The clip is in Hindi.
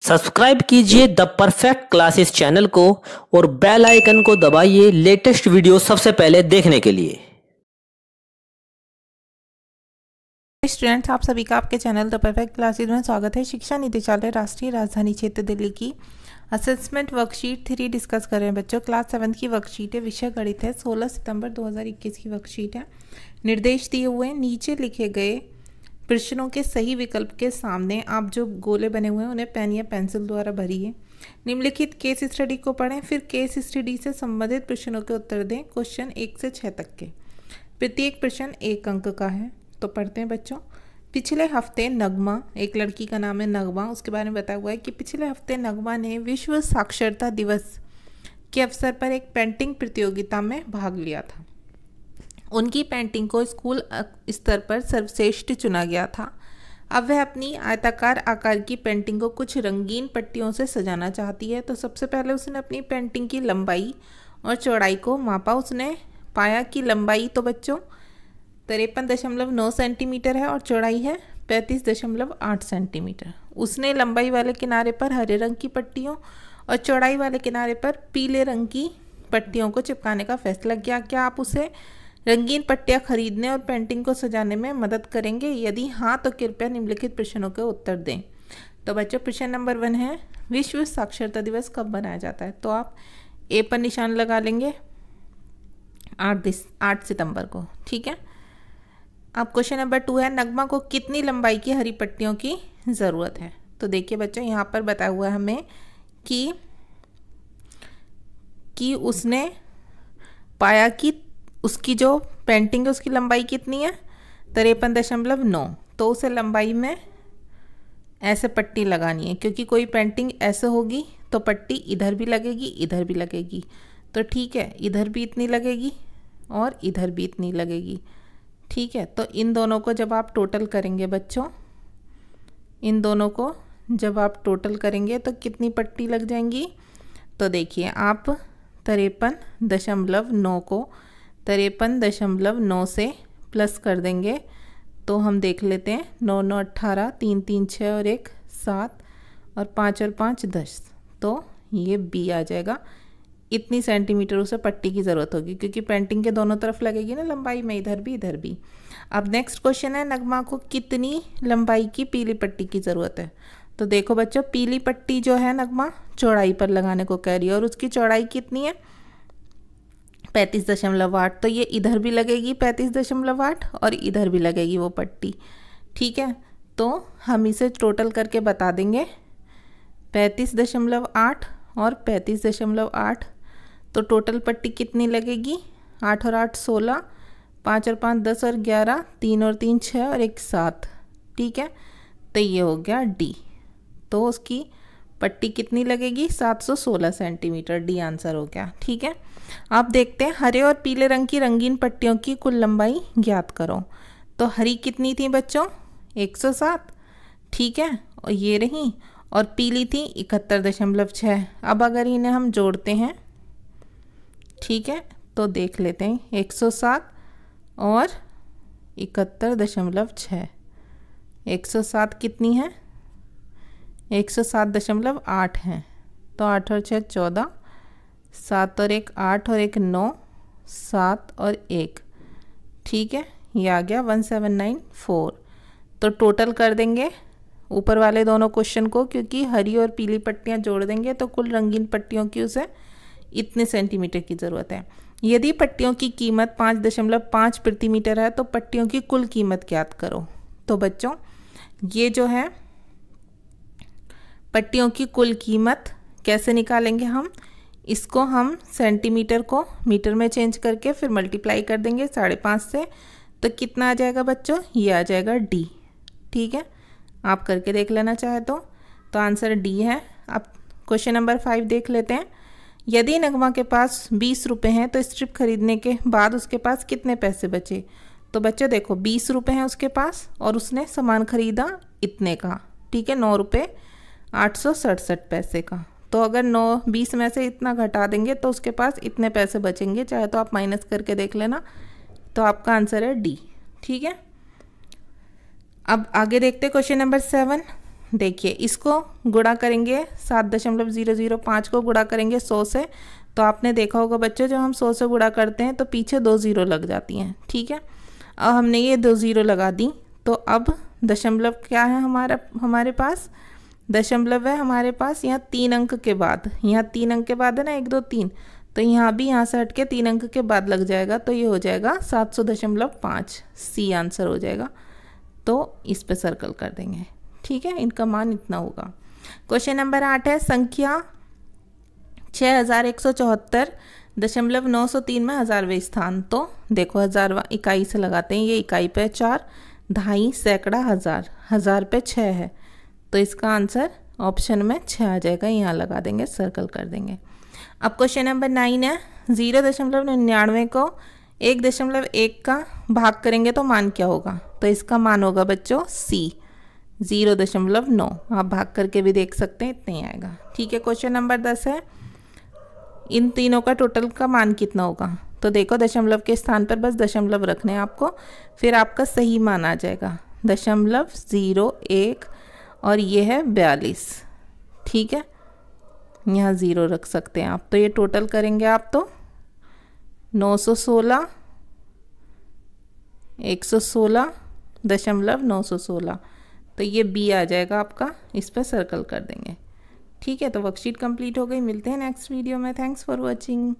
सब्सक्राइब कीजिए द परफेक्ट क्लासेस चैनल को और बेल आइकन को दबाइए लेटेस्ट वीडियो सबसे पहले देखने के लिए। स्टूडेंट्स, आप सभी का आपके चैनल द परफेक्ट क्लासेस में स्वागत है। शिक्षा निदेशालय राष्ट्रीय राजधानी क्षेत्र दिल्ली की असेसमेंट वर्कशीट 3 डिस्कस कर रहे हैं बच्चों। क्लास 7 की वर्कशीट है, विषय गणित है। 16 सितंबर 2021 की वर्कशीट है। निर्देश दिए हुए हैं, नीचे लिखे गए प्रश्नों के सही विकल्प के सामने आप जो गोले बने हुए हैं उन्हें पेन या पेंसिल द्वारा भरिए। निम्नलिखित केस स्टडी को पढ़ें, फिर केस स्टडी से संबंधित प्रश्नों के उत्तर दें। क्वेश्चन 1 से 6 तक के, प्रत्येक प्रश्न 1 अंक का है। तो पढ़ते हैं बच्चों। पिछले हफ्ते नगमा, एक लड़की का नाम है नगमा, उसके बारे में बताया हुआ है कि पिछले हफ्ते नगमा ने विश्व साक्षरता दिवस के अवसर पर एक पेंटिंग प्रतियोगिता में भाग लिया था। उनकी पेंटिंग को स्कूल स्तर पर सर्वश्रेष्ठ चुना गया था। अब वह अपनी आयताकार आकार की पेंटिंग को कुछ रंगीन पट्टियों से सजाना चाहती है। तो सबसे पहले उसने अपनी पेंटिंग की लंबाई और चौड़ाई को मापा। उसने पाया कि लंबाई तो बच्चों 53.9 सेंटीमीटर है और चौड़ाई है 35.8 सेंटीमीटर। उसने लंबाई वाले किनारे पर हरे रंग की पट्टियों और चौड़ाई वाले किनारे पर पीले रंग की पट्टियों को चिपकाने का फैसला किया। क्या आप उसे रंगीन पट्टियाँ खरीदने और पेंटिंग को सजाने में मदद करेंगे? यदि हाँ तो कृपया निम्नलिखित प्रश्नों के उत्तर दें। तो बच्चों, प्रश्न नंबर 1 है, विश्व साक्षरता दिवस कब मनाया जाता है? तो आप ए पर निशान लगा लेंगे 8 सितंबर को। ठीक है। अब क्वेश्चन नंबर 2 है, नगमा को कितनी लंबाई की हरी पट्टियों की ज़रूरत है? तो देखिए बच्चों, यहाँ पर बताया हुआ है हमें कि उसने पाया कि उसकी जो पेंटिंग है उसकी लंबाई कितनी है 53.9। तो उसे लंबाई में ऐसे पट्टी लगानी है, क्योंकि कोई पेंटिंग ऐसे होगी तो पट्टी इधर भी लगेगी इधर भी लगेगी। तो ठीक है, इधर भी इतनी लगेगी और इधर भी इतनी लगेगी। ठीक है। तो इन दोनों को जब आप टोटल करेंगे बच्चों, इन दोनों को जब आप टोटल करेंगे तो कितनी पट्टी लग जाएंगी? तो देखिए, आप 53.9 को 53.9 से प्लस कर देंगे तो हम देख लेते हैं। 9 9 18, 3 3 6 और 1 7 और 5 और 5 10। तो ये बी आ जाएगा। इतनी सेंटीमीटर उसे पट्टी की ज़रूरत होगी, क्योंकि पेंटिंग के दोनों तरफ लगेगी ना लंबाई में, इधर भी इधर भी। अब नेक्स्ट क्वेश्चन है, नगमा को कितनी लंबाई की पीली पट्टी की ज़रूरत है? तो देखो बच्चों, पीली पट्टी जो है नगमा चौड़ाई पर लगाने को कह रही है और उसकी चौड़ाई कितनी है 35.8। तो ये इधर भी लगेगी 35.8 और इधर भी लगेगी वो पट्टी। ठीक है। तो हम इसे टोटल करके बता देंगे 35.8 और 35.8। तो टोटल पट्टी कितनी लगेगी? 8 और 8 16, 5 और 5 10 और 11, 3 और 3 6 और 1 7। ठीक है। तो ये हो गया डी। तो उसकी पट्टी कितनी लगेगी 716 सेंटीमीटर। डी आंसर हो गया। ठीक है। आप देखते हैं, हरे और पीले रंग की रंगीन पट्टियों की कुल लंबाई ज्ञात करो। तो हरी कितनी थी बच्चों 107। ठीक है। और ये रही, और पीली थी 71.6। अब अगर इन्हें हम जोड़ते हैं, ठीक है, तो देख लेते हैं 107 और 71.6। 107 कितनी है 107.8 है। तो 8 और 6 14, 7 और 1 8 और 1 9, 7 और 1। ठीक है, ये आ गया 1794। तो टोटल कर देंगे ऊपर वाले दोनों क्वेश्चन को, क्योंकि हरी और पीली पट्टियाँ जोड़ देंगे तो कुल रंगीन पट्टियों की उसे इतने सेंटीमीटर की ज़रूरत है। यदि पट्टियों की कीमत 5.5 प्रति मीटर है तो पट्टियों की कुल कीमत ज्ञात करो। तो बच्चों, ये जो है पट्टियों की कुल कीमत कैसे निकालेंगे हम? इसको हम सेंटीमीटर को मीटर में चेंज करके फिर मल्टीप्लाई कर देंगे 5.5 से। तो कितना आ जाएगा बच्चों? ये आ जाएगा डी। ठीक है, आप करके देख लेना चाहे तो आंसर डी है। अब क्वेश्चन नंबर 5 देख लेते हैं। यदि नगमा के पास 20 रुपये हैं तो स्ट्रिप खरीदने के बाद उसके पास कितने पैसे बचे? तो बच्चों देखो, 20 रुपये हैं उसके पास और उसने सामान खरीदा इतने का। ठीक है, 9 रुपये 867 पैसे का। तो अगर 20 में से इतना घटा देंगे तो उसके पास इतने पैसे बचेंगे। चाहे तो आप माइनस करके देख लेना। तो आपका आंसर है डी। ठीक है। अब आगे देखते हैं क्वेश्चन नंबर 7। देखिए इसको गुणा करेंगे 7.005 को गुणा करेंगे 100 से, तो आपने देखा होगा बच्चों जब हम 100 से गुणा करते हैं तो पीछे 2 जीरो लग जाती हैं। ठीक है, अब हमने ये 2 जीरो लगा दी, तो अब दशमलव क्या है हमारे पास, दशमलव है हमारे पास यहाँ 3 अंक के बाद, यहाँ 3 अंक के बाद है ना 1 2 3, तो यहाँ भी यहाँ से हट के 3 अंक के बाद लग जाएगा, तो ये हो जाएगा 700.5, सी आंसर हो जाएगा। तो इस पे सर्कल कर देंगे। ठीक है, इनका मान इतना होगा। क्वेश्चन नंबर 8 है संख्या 6174.903 में हजारवें स्थान। तो देखो हजार इकाई से लगाते हैं, ये इकाई पे 4, ढाई, सैकड़ा, हजार, हजार पे 6 है, तो इसका आंसर ऑप्शन में 6 आ जाएगा। यहाँ लगा देंगे, सर्कल कर देंगे। अब क्वेश्चन नंबर 9 है 0.99 को 1.1 का भाग करेंगे तो मान क्या होगा, तो इसका मान होगा बच्चों सी 0.9। आप भाग करके भी देख सकते हैं, इतना ही आएगा। ठीक है, क्वेश्चन नंबर 10 है इन तीनों का टोटल का मान कितना होगा, तो देखो दशमलव के स्थान पर बस दशमलव रखने हैं आपको, फिर आपका सही मान आ जाएगा 0.01 और ये है 42। ठीक है, यहाँ 0 रख सकते हैं आप। तो ये टोटल करेंगे आप तो 916, 116.916, तो ये बी आ जाएगा आपका, इस पर सर्कल कर देंगे। ठीक है, तो वर्कशीट कंप्लीट हो गई। मिलते हैं नेक्स्ट वीडियो में। Thanks for watching.